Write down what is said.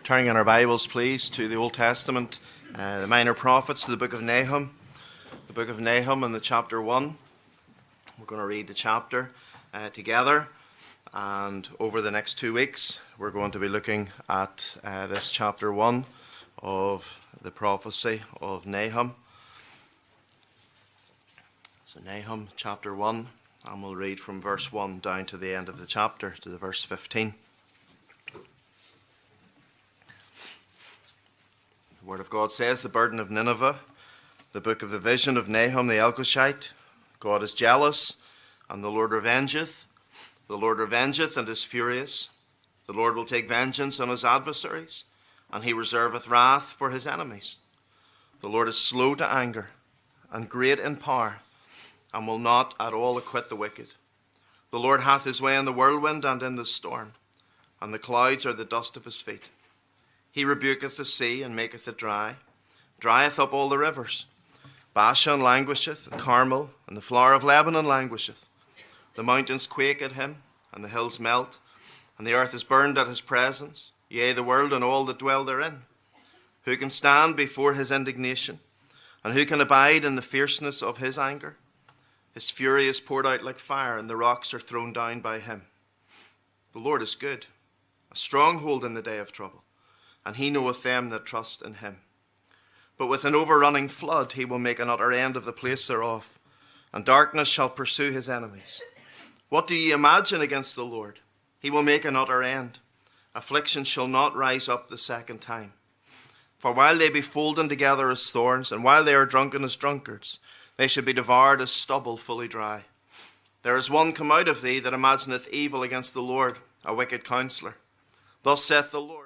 Turning in our Bibles, please, to the Old Testament, the minor prophets, to the book of Nahum. The book of Nahum and the chapter 1. We're going to read the chapter together, and over the next 2 weeks we're going to be looking at this chapter 1 of the prophecy of Nahum. So Nahum chapter 1, and we'll read from verse 1 down to the end of the chapter, to the verse 15. The Word of God says, the burden of Nineveh, the book of the vision of Nahum the Elkoshite. God is jealous, and the Lord revengeth. The Lord revengeth and is furious. The Lord will take vengeance on his adversaries, and he reserveth wrath for his enemies. The Lord is slow to anger, and great in power, and will not at all acquit the wicked. The Lord hath his way in the whirlwind and in the storm, and the clouds are the dust of his feet. He rebuketh the sea, and maketh it dry, drieth up all the rivers. Bashan languisheth, and Carmel, and the flower of Lebanon languisheth. The mountains quake at him, and the hills melt, and the earth is burned at his presence, yea, the world and all that dwell therein. Who can stand before his indignation, and who can abide in the fierceness of his anger? His fury is poured out like fire, and the rocks are thrown down by him. The Lord is good, a stronghold in the day of trouble, and he knoweth them that trust in him. But with an overrunning flood he will make an utter end of the place thereof, and darkness shall pursue his enemies. What do ye imagine against the Lord? He will make an utter end. Affliction shall not rise up the second time. For while they be folden together as thorns, and while they are drunken as drunkards, they should be devoured as stubble fully dry. There is one come out of thee that imagineth evil against the Lord, a wicked counsellor. Thus saith the Lord.